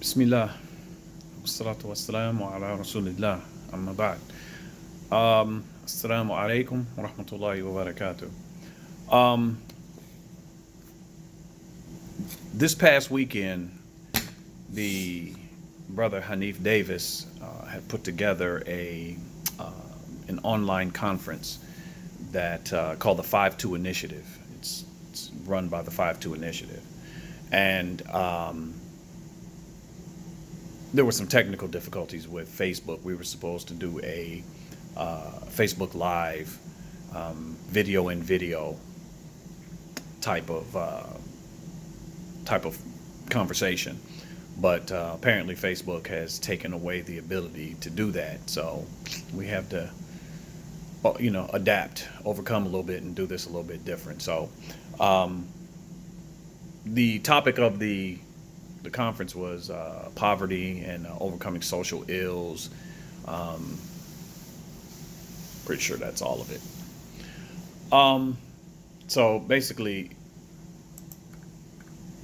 بسم الله والصلاة والسلام على رسول الله أما بعد. Assalamu alaikum wa rahmatullahi wa barakatuh. Um, this past weekend, the brother Hanif Davis had put together uh, an online conference that called the 5-2 Initiative. It's run by the 5-2 Initiative. And there were some technical difficulties with Facebook. We were supposed to do a Facebook Live video in video type of type of conversation, but apparently Facebook has taken away the ability to do that. So we have to, adapt, overcome a little bit, and do this a little bit different. So the topic of the conference was poverty and overcoming social ills. Um, Pretty sure that's all of it. So basically,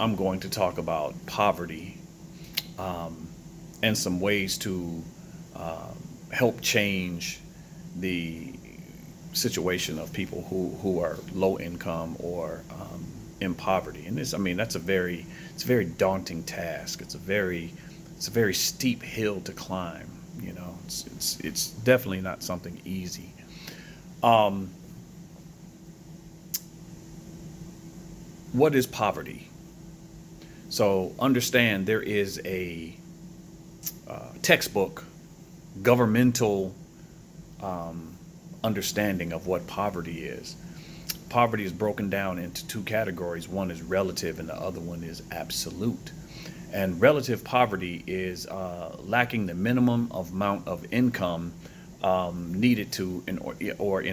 I'm going to talk about poverty and some ways to help change the situation of people who are low income or in poverty. And this, I mean, it's a very daunting task. It's a very steep hill to climb. It's definitely not something easy. Um, what is poverty? So understand there is a textbook governmental understanding of what poverty is. Poverty is broken down into two categories. One is relative, and the other one is absolute. And relative poverty is lacking the minimum amount of income needed in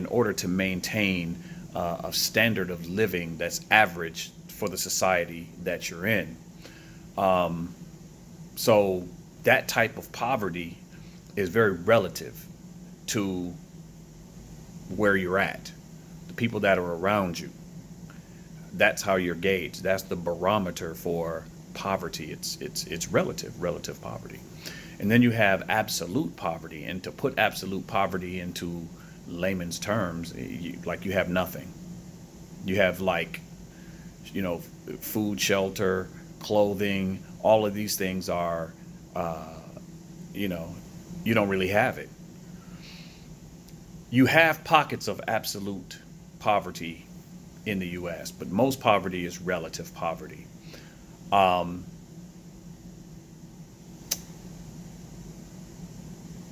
order to maintain a standard of living that's average for the society that you're in. So that type of poverty is very relative to where you're at, the people that are around you. That's how you're gauged. That's the barometer for poverty. It's relative poverty. And then you have absolute poverty. And to put absolute poverty into layman's terms, you have nothing. You have you know, food, shelter, clothing. All of these things are, you know, you don't really have it. You have pockets of absolute poverty in the U.S., but most poverty is relative poverty. Um,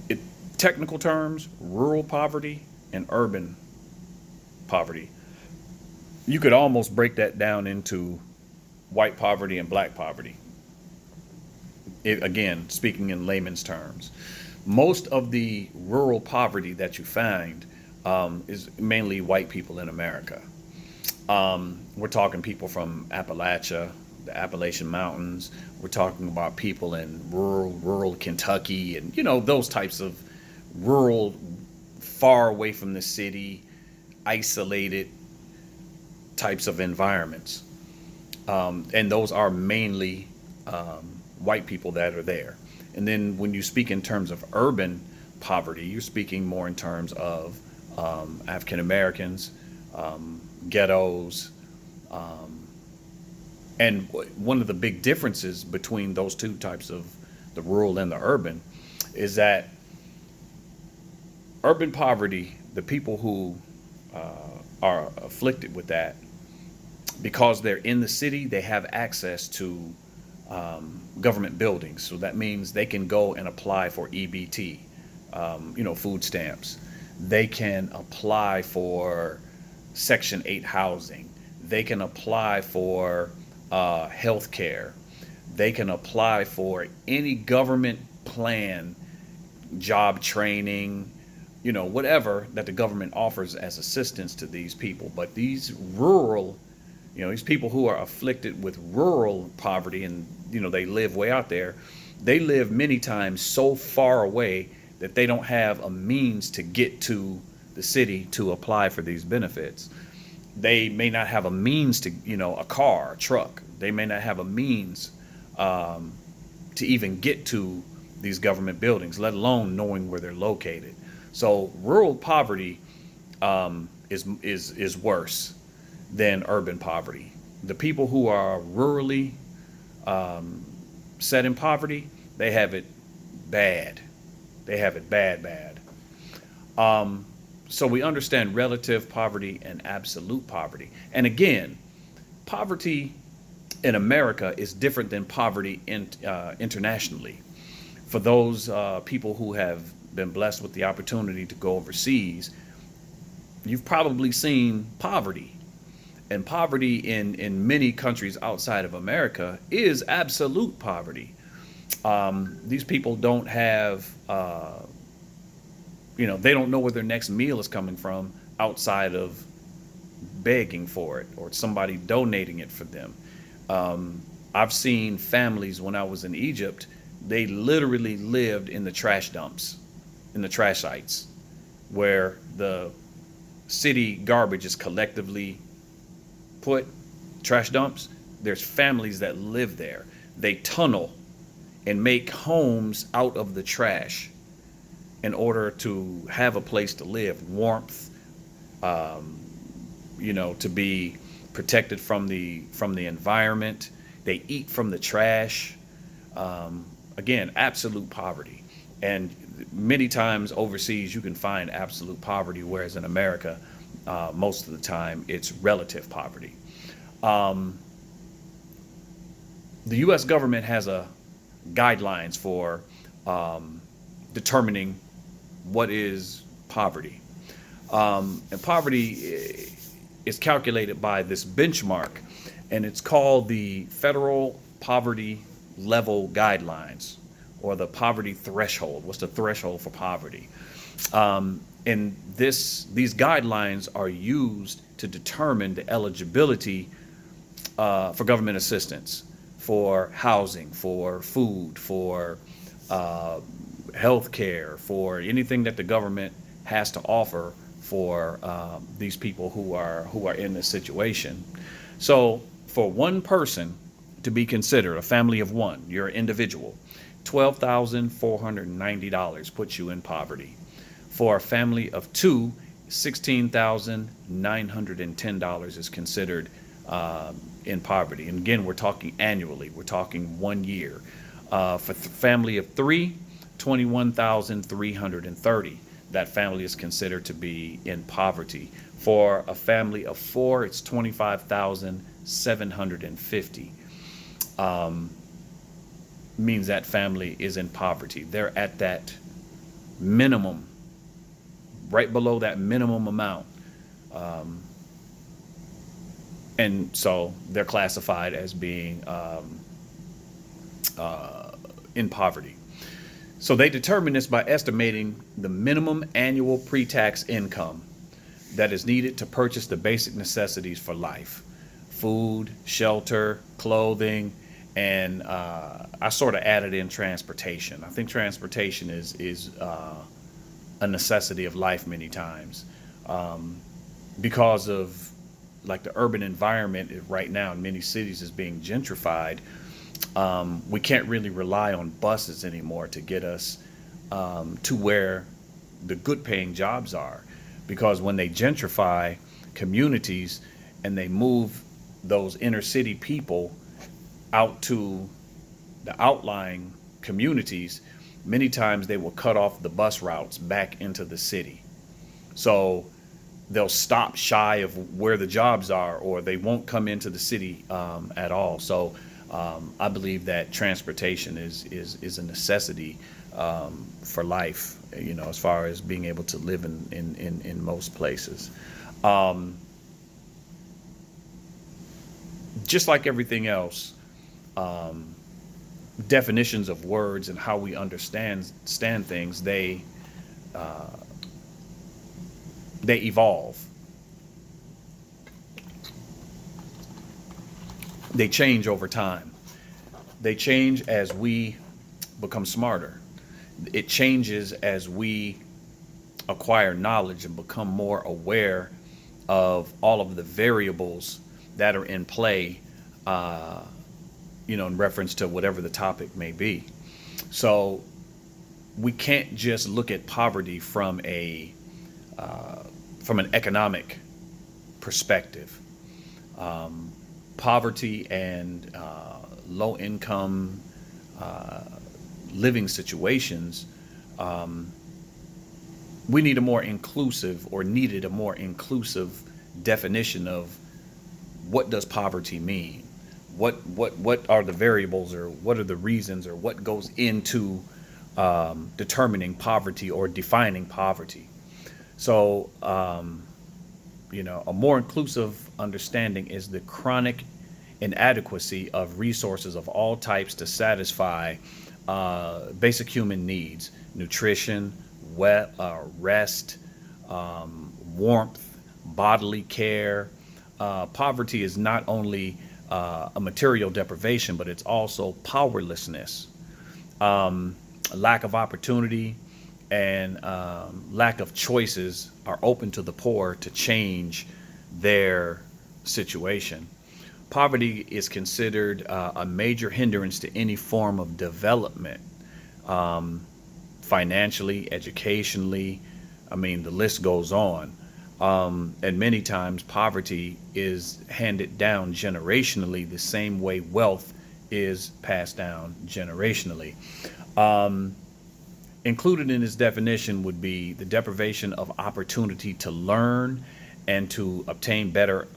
it, Technical terms, rural poverty and urban poverty. You could almost break that down into white poverty and black poverty. Again, speaking in layman's terms, most of the rural poverty that you find is mainly white people in America. We're talking people from Appalachia, the Appalachian Mountains. We're talking about people in rural Kentucky, and those types of rural, far away from the city, isolated types of environments. And those are mainly white people that are there. And then when you speak in terms of urban poverty, you're speaking more in terms of African Americans, ghettos. Um, and one of the big differences between those two types of the rural and the urban is that urban poverty, the people who are afflicted with that, because they're in the city, they have access to government buildings. So that means they can go and apply for EBT, food stamps. They can apply for Section 8 housing. They can apply for health care. They can apply for any government plan, job training, whatever that the government offers as assistance to these people. But these rural, these people who are afflicted with rural poverty and, they live way out there, they live many times so far away that they don't have a means to get to the city to apply for these benefits. They may not have a means to, a car, a truck. They may not have a means to even get to these government buildings, let alone knowing where they're located. So rural poverty is worse than urban poverty. The people who are rurally set in poverty, they have it bad. They have it bad, bad. So we understand relative poverty and absolute poverty. And again, poverty in America is different than poverty internationally. For those people who have been blessed with the opportunity to go overseas, you've probably seen poverty. And poverty in many countries outside of America is absolute poverty. These people don't have, they don't know where their next meal is coming from outside of begging for it or somebody donating it for them. I've seen families when I was in Egypt, they literally lived in the trash dumps, in the trash sites, where the city garbage is collectively put, trash dumps. There's families that live there. They tunnel and make homes out of the trash in order to have a place to live, warmth, to be protected from the environment. They eat from the trash. Again, absolute poverty. And many times overseas you can find absolute poverty, whereas in America, most of the time it's relative poverty. The U.S. government has guidelines for determining what is poverty. And poverty is calculated by this benchmark, and it's called the Federal Poverty Level Guidelines, or the poverty threshold. What's the threshold for poverty? And these guidelines are used to determine the eligibility for government assistance, for housing, for food, for health care, for anything that the government has to offer for these people who are in this situation. So for one person to be considered, a family of one, you're an individual, $12,490 puts you in poverty. For a family of two, $16,910 is considered in poverty. And again, we're talking annually. We're talking 1 year. For family of three, $21,330. That family is considered to be in poverty. For a family of four, it's $25,750. Means that family is in poverty. They're at that minimum, right below that minimum amount. And so they're classified as being in poverty. So they determine this by estimating the minimum annual pre-tax income that is needed to purchase the basic necessities for life: food, shelter, clothing, and I sort of added in transportation. I think transportation is a necessity of life many times, because of like the urban environment right now in many cities is being gentrified. We can't really rely on buses anymore to get us to where the good paying jobs are, because when they gentrify communities and they move those inner city people out to the outlying communities, many times they will cut off the bus routes back into the city. So they'll stop shy of where the jobs are, or they won't come into the city at all. So I believe that transportation is a necessity for life, as far as being able to live in most places. Just like everything else, definitions of words and how we understand things, they evolve. They change over time. They change as we become smarter. It changes as we acquire knowledge and become more aware of all of the variables that are in play in reference to whatever the topic may be. So we can't just look at poverty from an economic perspective. Poverty and low income living situations, we need a more inclusive or needed a more inclusive definition of what does poverty mean? What are the variables, or what are the reasons, or what goes into determining poverty or defining poverty? So, a more inclusive understanding is the chronic inadequacy of resources of all types to satisfy basic human needs: nutrition, rest, warmth, bodily care. Poverty is not only a material deprivation, but it's also powerlessness, lack of opportunity, and lack of choices are open to the poor to change their situation. Poverty is considered a major hindrance to any form of development, financially, educationally. I mean, the list goes on. And many times poverty is handed down generationally the same way wealth is passed down generationally. Included in this definition would be the deprivation of opportunity to learn and to obtain better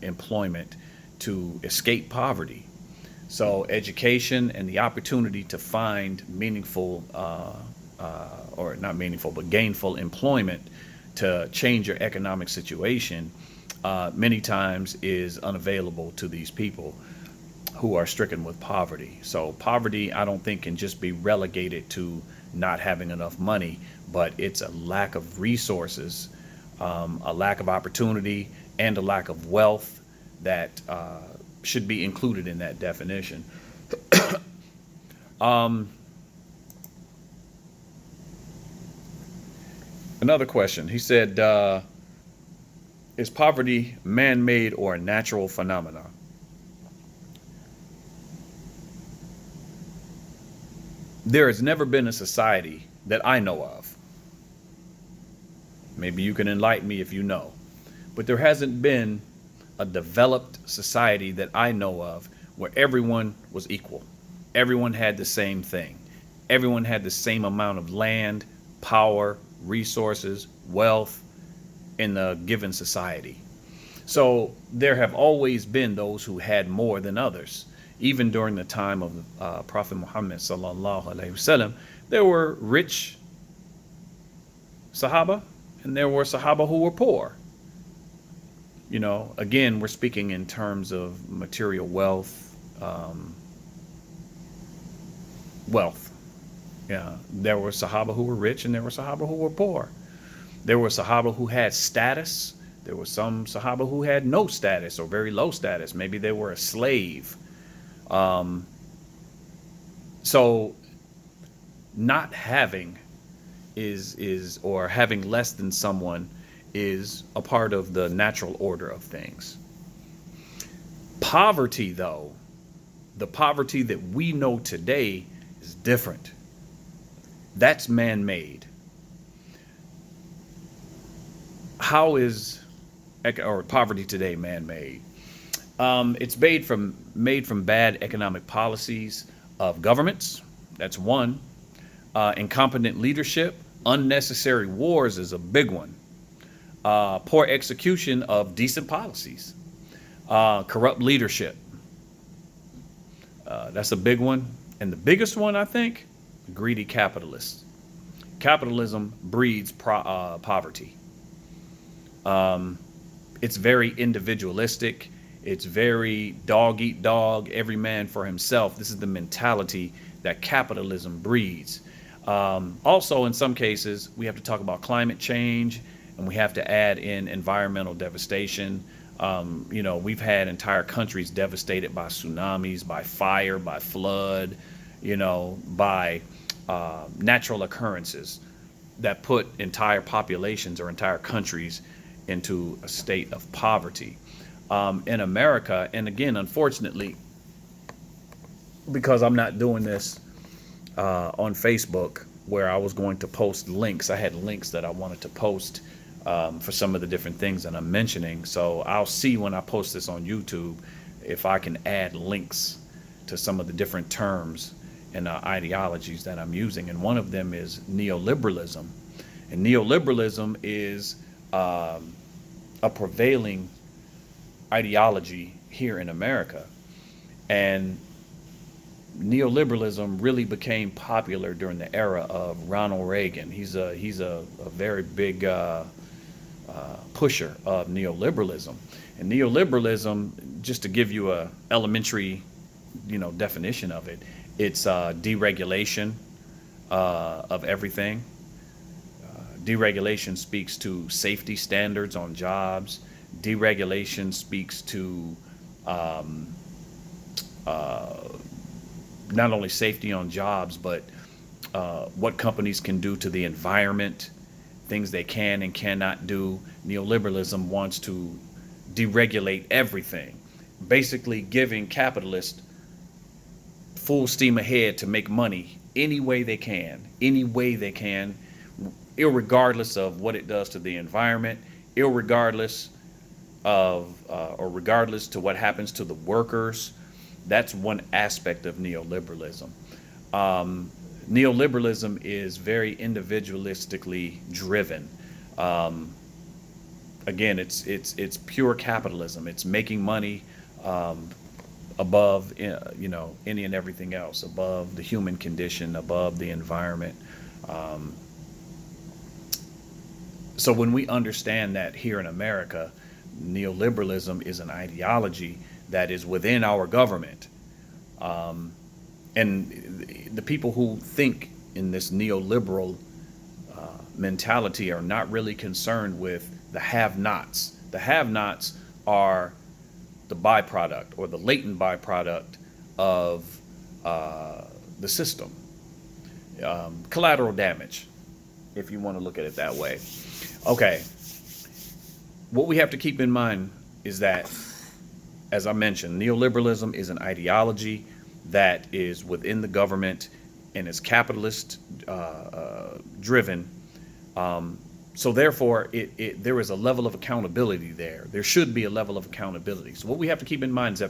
employment to escape poverty. So education and the opportunity to find meaningful, or not meaningful, but gainful employment to change your economic situation, many times is unavailable to these people who are stricken with poverty. So poverty, I don't think, can just be relegated to not having enough money, but it's a lack of resources, a lack of opportunity, and a lack of wealth that should be included in that definition. Another question. He said, is poverty man-made or a natural phenomenon? There has never been a society that I know of. Maybe you can enlighten me if you know. But there hasn't been a developed society that I know of where everyone was equal. Everyone had the same thing. Everyone had the same amount of land, power, resources, wealth in the given society. So there have always been those who had more than others. Even during the time of Prophet Muhammad sallallahu alaihi wasallam, there were rich Sahaba and there were Sahaba who were poor. Again, we're speaking in terms of material wealth, wealth. Yeah, there were Sahaba who were rich and there were Sahaba who were poor. There were Sahaba who had status. There were some Sahaba who had no status or very low status. Maybe they were a slave. So not having or having less than someone is a part of the natural order of things. Poverty, though, the poverty that we know today is different. That's man-made. How is poverty today man-made? It's made from bad economic policies of governments. That's one. Incompetent leadership. Unnecessary wars is a big one. Poor execution of decent policies. Corrupt leadership. That's a big one. And the biggest one, I think, greedy capitalists. Capitalism breeds poverty. It's very individualistic. It's very dog eat dog, every man for himself. This is the mentality that capitalism breeds. Also, in some cases, we have to talk about climate change, and we have to add in environmental devastation. We've had entire countries devastated by tsunamis, by fire, by flood, by natural occurrences that put entire populations or entire countries into a state of poverty. In America, and again, unfortunately, because I'm not doing this on Facebook where I was going to post links. I had links that I wanted to post for some of the different things that I'm mentioning. So I'll see when I post this on YouTube if I can add links to some of the different terms and ideologies that I'm using. And one of them is neoliberalism. And neoliberalism is a prevailing ideology here in America. And neoliberalism really became popular during the era of Ronald Reagan. He's a very big pusher of neoliberalism. And neoliberalism, just to give you a elementary, definition of it, it's deregulation of everything. Deregulation speaks to safety standards on jobs. Deregulation speaks to not only safety on jobs, but what companies can do to the environment, things they can and cannot do. Neoliberalism wants to deregulate everything, basically giving capitalists full steam ahead to make money any way they can, irregardless of what it does to the environment, irregardless of or regardless to what happens to the workers. That's one aspect of neoliberalism. Neoliberalism is very individualistically driven. Again, it's pure capitalism. It's making money above any and everything else, above the human condition, above the environment. So when we understand that here in America, neoliberalism is an ideology that is within our government. And the people who think in this neoliberal mentality are not really concerned with the have-nots. The have-nots are the byproduct or the latent byproduct of the system. Collateral damage, if you want to look at it that way. Okay. What we have to keep in mind is that, as I mentioned, neoliberalism is an ideology that is within the government and is capitalist driven. So therefore, there is a level of accountability there. There should be a level of accountability. So what we have to keep in mind is that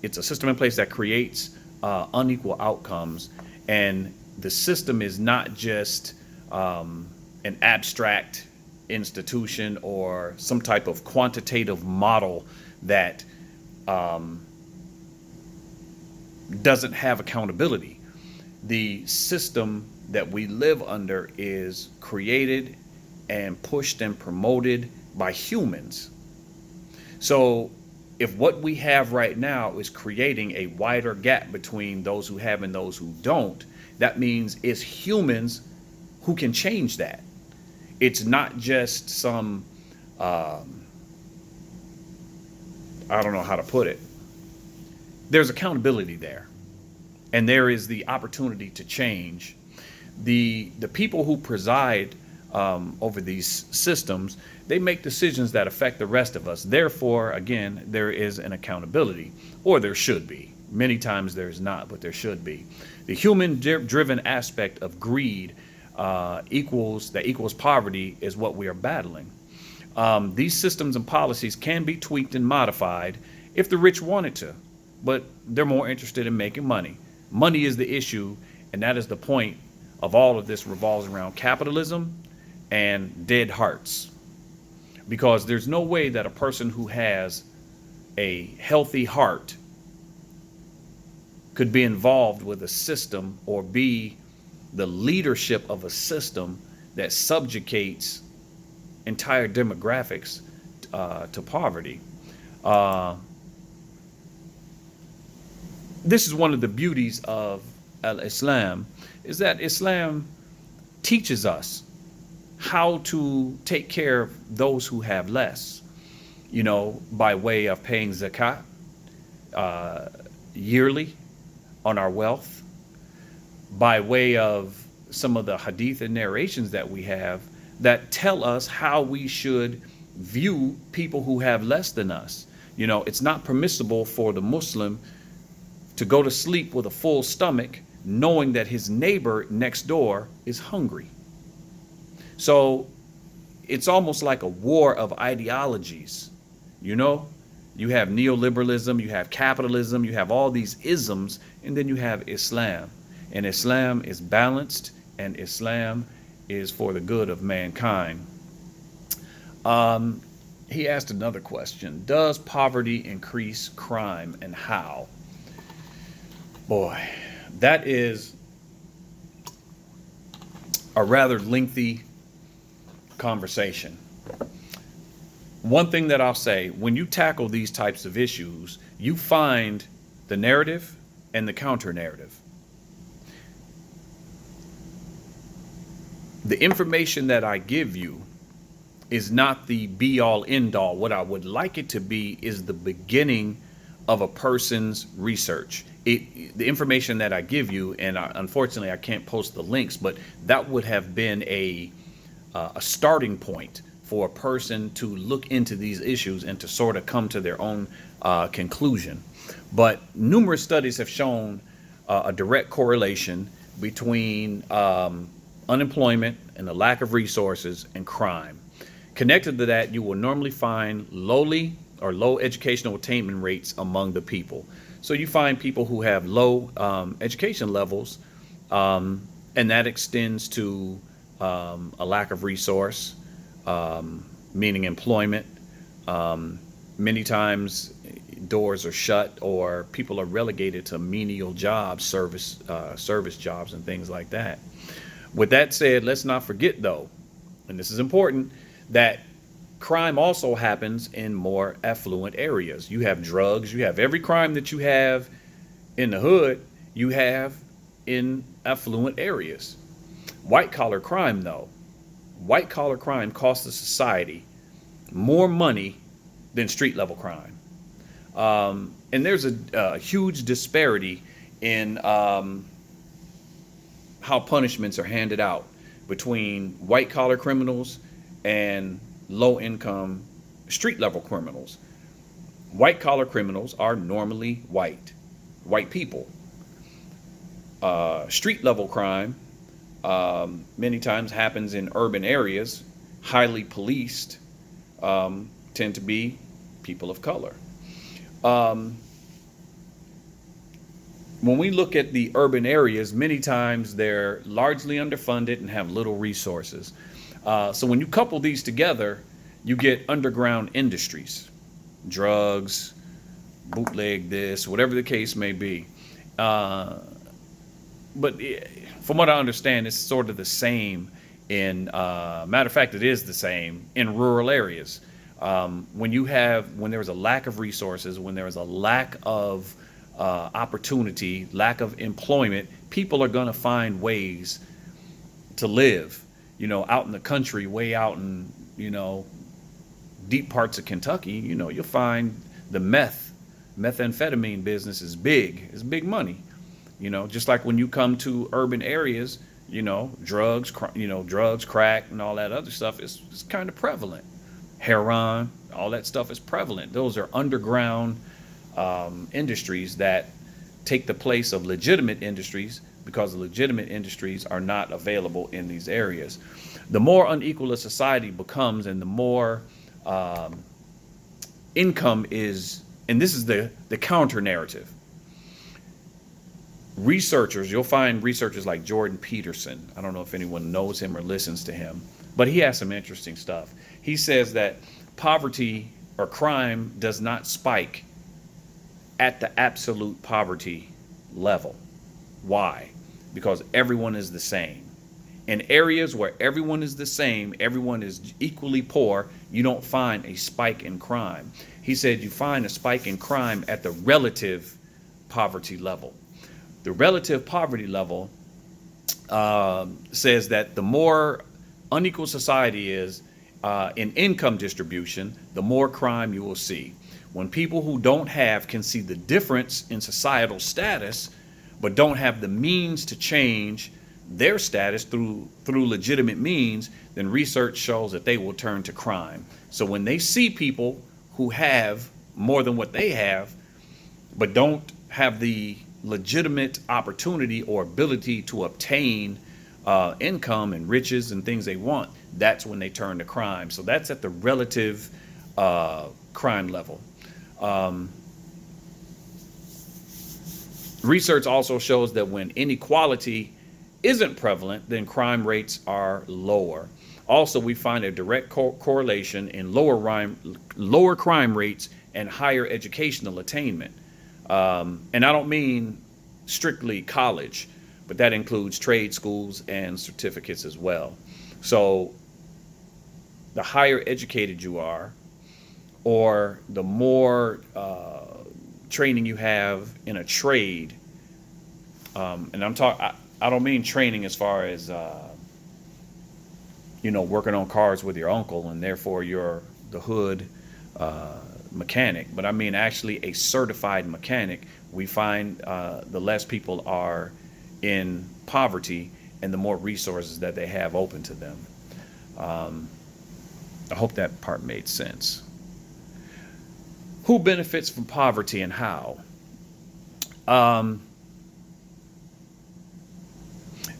it's a system in place that creates unequal outcomes, and the system is not just an abstract institution or some type of quantitative model that doesn't have accountability. The system that we live under is created and pushed and promoted by humans. So if what we have right now is creating a wider gap between those who have and those who don't, that means it's humans who can change that. It's not just some, I don't know how to put it. There's accountability there, and there is the opportunity to change. The people who preside over these systems, they make decisions that affect the rest of us. Therefore, again, there is an accountability, or there should be. Many times there's not, but there should be. The human-driven aspect of greed equals poverty is what we are battling. These systems and policies can be tweaked and modified if the rich wanted to, but they're more interested in making money. Money is the issue, and that is the point of all of this revolves around capitalism and dead hearts. Because there's no way that a person who has a healthy heart could be involved with a system or be the leadership of a system that subjugates entire demographics to poverty. This is one of the beauties of Islam, is that Islam teaches us how to take care of those who have less, by way of paying zakat yearly on our wealth, by way of some of the hadith and narrations that we have that tell us how we should view people who have less than us. It's not permissible for the Muslim to go to sleep with a full stomach, knowing that his neighbor next door is hungry. So it's almost like a war of ideologies. You know, you have neoliberalism, you have capitalism, you have all these isms, and then you have Islam. And Islam is balanced, and Islam is for the good of mankind. He asked another question. Does poverty increase crime, and how? Boy, that is a rather lengthy conversation. One thing that I'll say, when you tackle these types of issues, you find the narrative and the counter narrative. The information that I give you is not the be all end all. What I would like it to be is the beginning of a person's research. The information that I give you, and unfortunately I can't post the links, but that would have been a starting point for a person to look into these issues and to sort of come to their own conclusion. But numerous studies have shown a direct correlation between unemployment and the lack of resources and crime. Connected to that, you will normally find low educational attainment rates among the people. So you find people who have low education levels, and that extends to a lack of resource, meaning employment. Many times doors are shut, or people are relegated to menial jobs, service jobs and things like that. With that said, let's not forget though, and this is important, that crime also happens in more affluent areas. You have drugs, you have every crime that you have in the hood, you have in affluent areas. White collar crime though, white collar crime costs the society more money than street level crime. And there's a huge disparity in how punishments are handed out between white collar criminals and low income street level criminals. White collar criminals are normally white people. Street level crime many times happens in urban areas, highly policed, tend to be people of color. When we look at the urban areas, many times they're largely underfunded and have little resources. So when you couple these together, you get underground industries, drugs, bootleg this, whatever the case may be. But from what I understand, it's sort of the same in, matter of fact, it is the same in rural areas. When there is a lack of resources, when there is a lack of opportunity, lack of employment, people are going to find ways to live, out in the country, way out in, deep parts of Kentucky. You'll find the methamphetamine business is big. It's big money. Just like when you come to urban areas, drugs, crack and all that other stuff is kind of prevalent. Heroin, all that stuff is prevalent. Those are underground industries that take the place of legitimate industries, because the legitimate industries are not available in these areas. The more unequal a society becomes, and the more income is, and this is the counter narrative. You'll find researchers like Jordan Peterson. I don't know if anyone knows him or listens to him, but he has some interesting stuff. He says that poverty or crime does not spike at the absolute poverty level. Why? Because everyone is the same. In areas where everyone is the same, everyone is equally poor, you don't find a spike in crime. He said you find a spike in crime at the relative poverty level. The relative poverty level says that the more unequal society is in income distribution, the more crime you will see. When people who don't have can see the difference in societal status, but don't have the means to change their status through legitimate means, then research shows that they will turn to crime. So when they see people who have more than what they have, but don't have the legitimate opportunity or ability to obtain income and riches and things they want, that's when they turn to crime. So that's at the relative crime level. Um, Research also shows that when inequality isn't prevalent, then crime rates are lower. Also, we find a direct correlation in lower crime rates and higher educational attainment. And I don't mean strictly college, but that includes trade schools and certificates as well. So the higher educated you are, or the more training you have in a trade, and I don't mean training as far as working on cars with your uncle and therefore you're the hood mechanic, but I mean actually a certified mechanic. We find the less people are in poverty and the more resources that they have open to them. I hope that part made sense. Who benefits from poverty and how?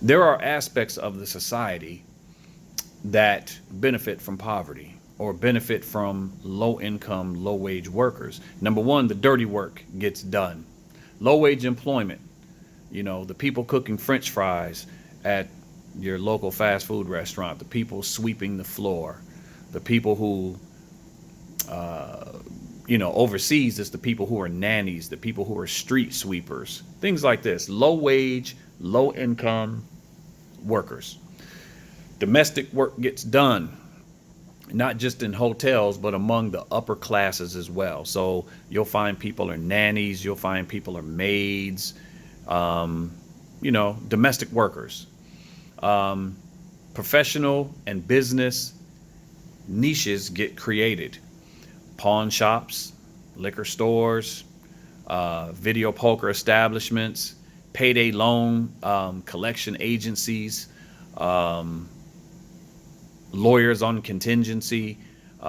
There are aspects of the society that benefit from poverty or benefit from low income, low wage workers. Number one, the dirty work gets done. Low wage employment, the people cooking French fries at your local fast food restaurant, the people sweeping the floor, the people who, overseas, it's the people who are nannies, the people who are street sweepers, things like this. Low wage, low income workers. Domestic work gets done, not just in hotels, but among the upper classes as well. So you'll find people are nannies, you'll find people are maids, domestic workers. Professional and business niches get created. Pawn shops, liquor stores, video poker establishments, payday loan collection agencies, lawyers on contingency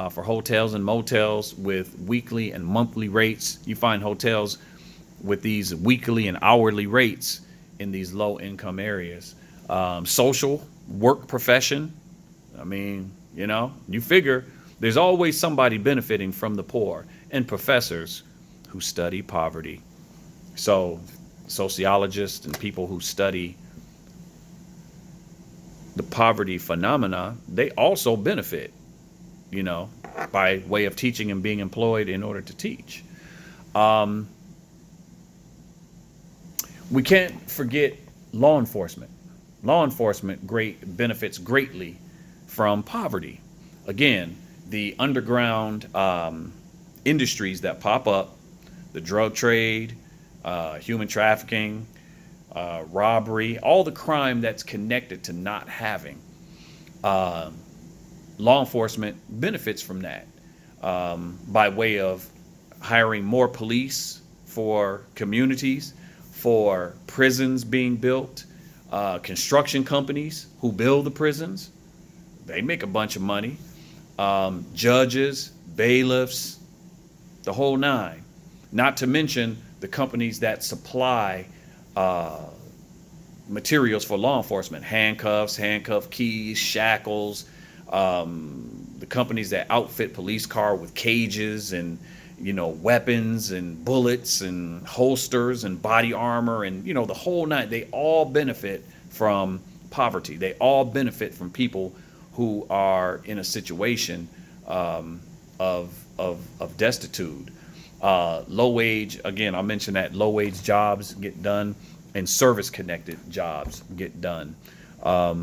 for hotels and motels with weekly and monthly rates. You find hotels with these weekly and hourly rates in these low income areas. Social work profession. I mean, you figure there's always somebody benefiting from the poor, and professors who study poverty. So sociologists and people who study the poverty phenomena, they also benefit, by way of teaching and being employed in order to teach. We can't forget law enforcement. Law enforcement benefits greatly from poverty. Again, the underground industries that pop up, the drug trade, human trafficking, robbery, all the crime that's connected to not having. Law enforcement benefits from that by way of hiring more police for communities, for prisons being built, construction companies who build the prisons, they make a bunch of money. Judges, bailiffs, the whole nine. Not to mention the companies that supply materials for law enforcement, handcuffs, handcuff keys, shackles, the companies that outfit police car with cages and, weapons and bullets and holsters and body armor and, the whole nine. They all benefit from poverty. They all benefit from people who are in a situation of destitute. Low wage, again, I mentioned that low wage jobs get done and service connected jobs get done. I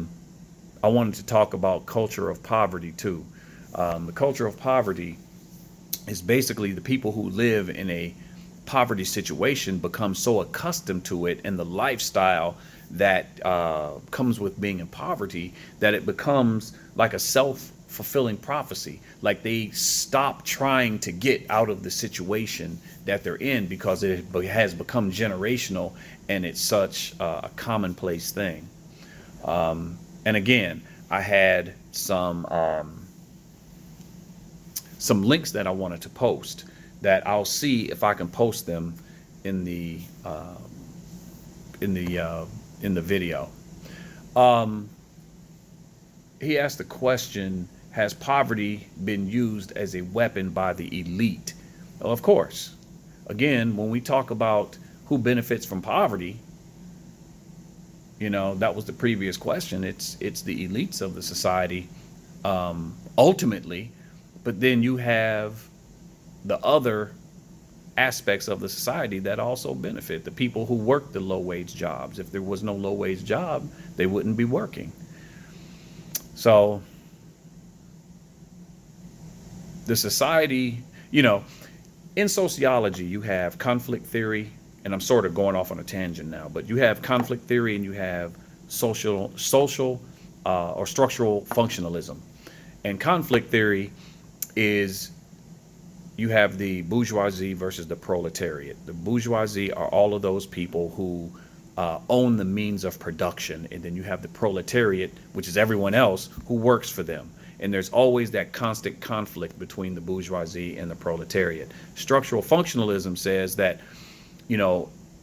wanted to talk about culture of poverty too. The culture of poverty is basically the people who live in a poverty situation become so accustomed to it and the lifestyle that comes with being in poverty that it becomes like a self-fulfilling prophecy. Like they stop trying to get out of the situation that they're in because it has become generational and it's such a commonplace thing. And again, I had some links that I wanted to post that I'll see if I can post them in the in the video. He asked the question: has poverty been used as a weapon by the elite? Well, of course. Again, when we talk about who benefits from poverty, that was the previous question. It's the elites of the society, ultimately, but then you have the other aspects of the society that also benefit, the people who work the low wage jobs. If there was no low wage job, they wouldn't be working. So the society, in sociology, you have conflict theory, and I'm sort of going off on a tangent now, but you have conflict theory and you have social or structural functionalism. And conflict theory is, you have the bourgeoisie versus the proletariat. The bourgeoisie are all of those people who own the means of production. And then you have the proletariat, which is everyone else who works for them. And there's always that constant conflict between the bourgeoisie and the proletariat. Structural functionalism says that,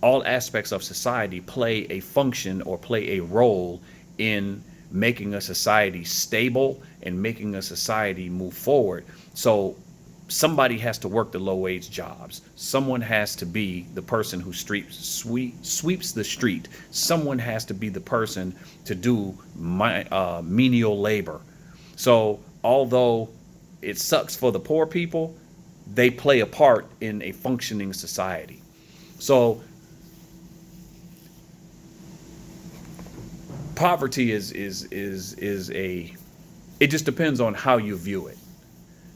all aspects of society play a function or play a role in making a society stable and making a society move forward. So somebody has to work the low wage jobs. Someone has to be the person who sweeps the street. Someone has to be the person to do menial labor. So although it sucks for the poor people, they play a part in a functioning society. So poverty is it just depends on how you view it.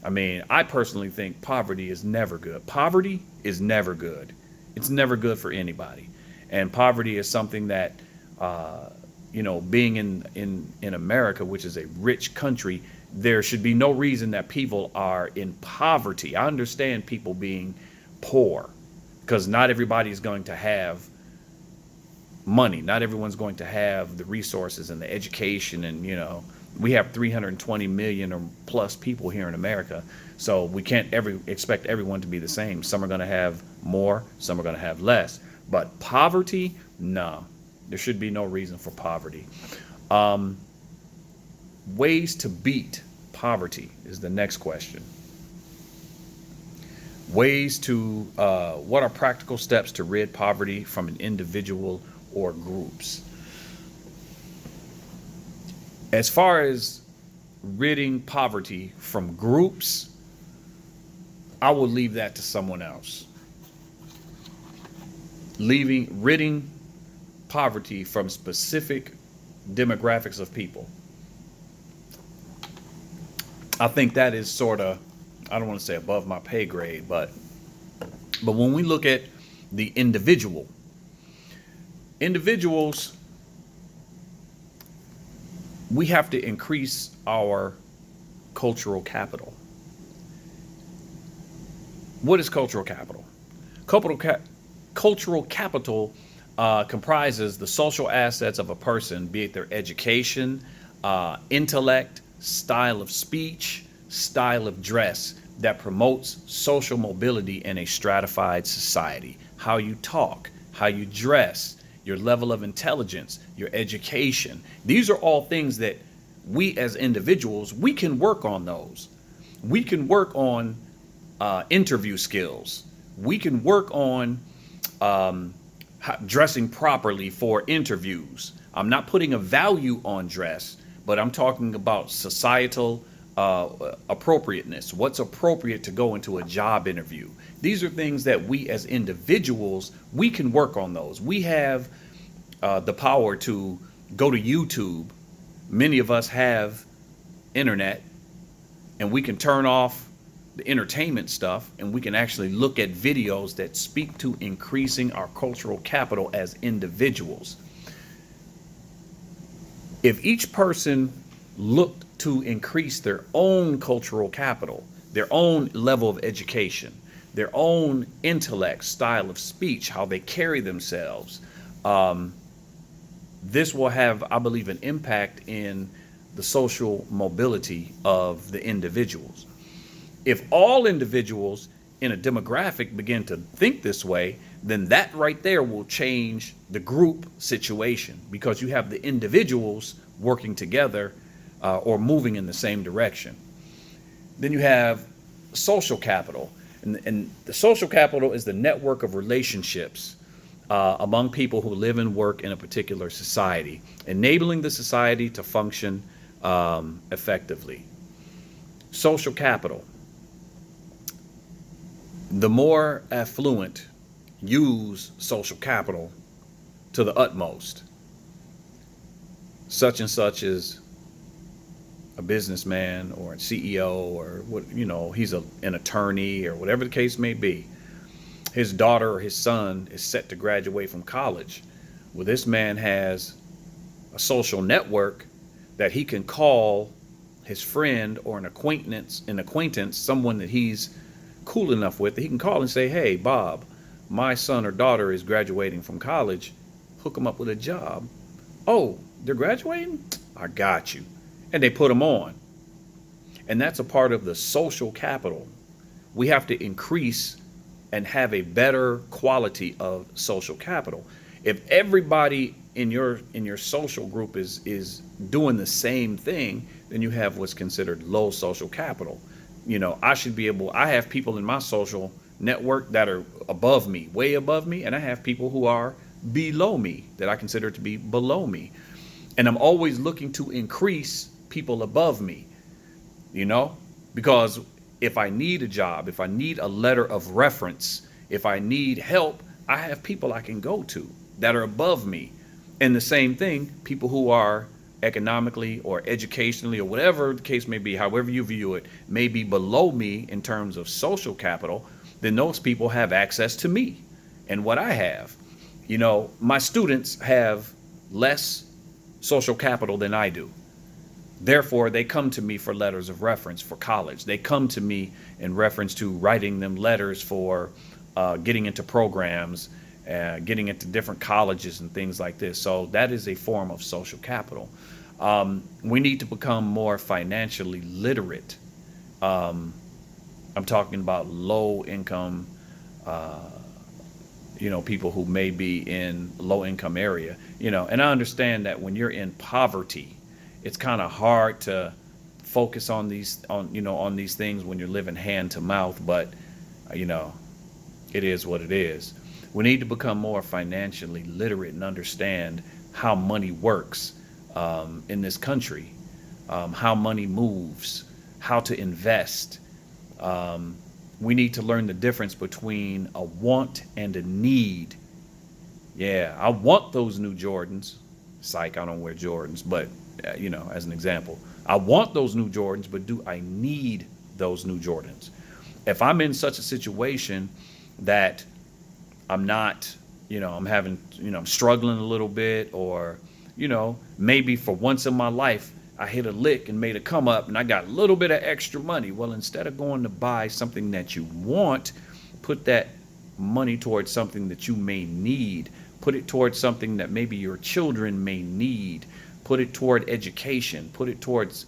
I mean, I personally think poverty is never good. Poverty is never good. It's never good for anybody. And poverty is something that, being in America, which is a rich country, there should be no reason that people are in poverty. I understand people being poor because not everybody is going to have money. Not everyone's going to have the resources and the education, and we have 320 million or plus people here in America, so we can't expect everyone to be the same. Some are going to have more, some are going to have less. But poverty, no, there should be no reason for poverty. Ways to beat poverty is the next question. Ways to, what are practical steps to rid poverty from an individual or groups? As far as ridding poverty from groups, I will leave that to someone else. Ridding poverty from specific demographics of people, I think that is sort of, I don't want to say above my pay grade, but when we look at the individuals, we have to increase our cultural capital. What is cultural capital? Cultural capital comprises the social assets of a person, be it their education, intellect, style of speech, style of dress, that promotes social mobility in a stratified society. How you talk, how you dress, your level of intelligence, your education. These are all things that we as individuals, we can work on those. We can work on interview skills. We can work on dressing properly for interviews. I'm not putting a value on dress, but I'm talking about societal appropriateness. What's appropriate to go into a job interview? These are things that we as individuals, we can work on those. We have the power to go to YouTube. Many of us have internet, and we can turn off the entertainment stuff, and we can actually look at videos that speak to increasing our cultural capital as individuals. If each person looked to increase their own cultural capital, their own level of education, their own intellect, style of speech, how they carry themselves, this will have, I believe, an impact in the social mobility of the individuals. If all individuals in a demographic begin to think this way, then that right there will change the group situation, because you have the individuals working together or moving in the same direction. Then you have social capital. And the social capital is the network of relationships among people who live and work in a particular society, enabling the society to function effectively. Social capital. The more affluent use social capital to the utmost. Such and such is a businessman or a CEO or what, he's an attorney or whatever the case may be. His daughter or his son is set to graduate from college. Well, this man has a social network that he can call his friend or an acquaintance, someone that he's cool enough with, that he can call and say, hey, Bob, my son or daughter is graduating from college. Hook them up with a job. Oh, they're graduating? I got you. And they put them on. And that's a part of the social capital. We have to increase and have a better quality of social capital. If everybody in your social group is doing the same thing, then you have what's considered low social capital. I have people in my social network that are above me, way above me, and I have people who are below me that I consider to be below me. And I'm always looking to increase people above me, because if I need a job, if I need a letter of reference, if I need help, I have people I can go to that are above me. And the same thing, people who are economically or educationally or whatever the case may be, however you view it, may be below me in terms of social capital, then those people have access to me and what I have. My students have less social capital than I do. Therefore, they come to me for letters of reference for college. They come to me in reference to writing them letters for getting into programs, getting into different colleges and things like this. So that is a form of social capital. We need to become more financially literate. I'm talking about low income, people who may be in low income area, and I understand that when you're in poverty, it's kind of hard to focus on these things when you're living hand to mouth, but it is what it is. We need to become more financially literate and understand how money works in this country, how money moves, how to invest. We need to learn the difference between a want and a need. Yeah, I want those new Jordans. Psych, I don't wear Jordans, but as an example, I want those new Jordans, but do I need those new Jordans? If I'm in such a situation that I'm not, I'm struggling a little bit, or, maybe for once in my life, I hit a lick and made a come up and I got a little bit of extra money. Well, instead of going to buy something that you want, put that money towards something that you may need. Put it towards something that maybe your children may need. Put it toward education. Put it towards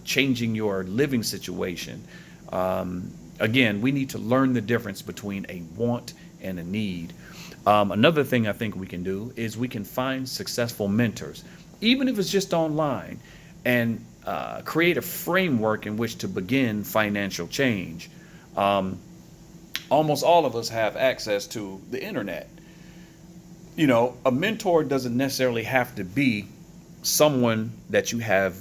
changing your living situation. Again, we need to learn the difference between a want and a need. Another thing I think we can do is we can find successful mentors, even if it's just online, and create a framework in which to begin financial change. Almost all of us have access to the internet. A mentor doesn't necessarily have to be someone that you have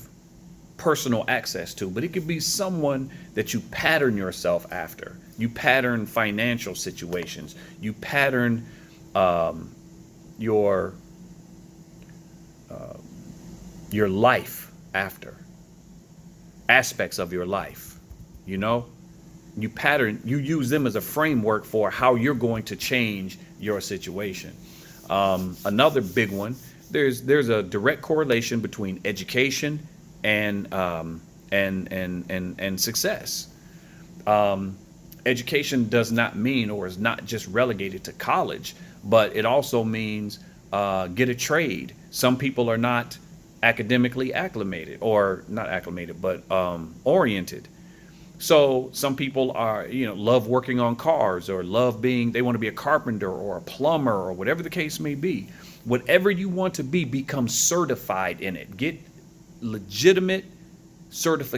personal access to, but it could be someone that you pattern yourself after. You pattern financial situations. You pattern your life after aspects of your life. You use them as a framework for how you're going to change your situation. Another big one, there's a direct correlation between education and success. Education does not mean, or is not just relegated to college, but it also means get a trade. Some people are not academically acclimated, or not acclimated, but oriented. So some people are, love working on cars, or they want to be a carpenter or a plumber or whatever the case may be. Whatever you want to be, become certified in it. Get legitimate certification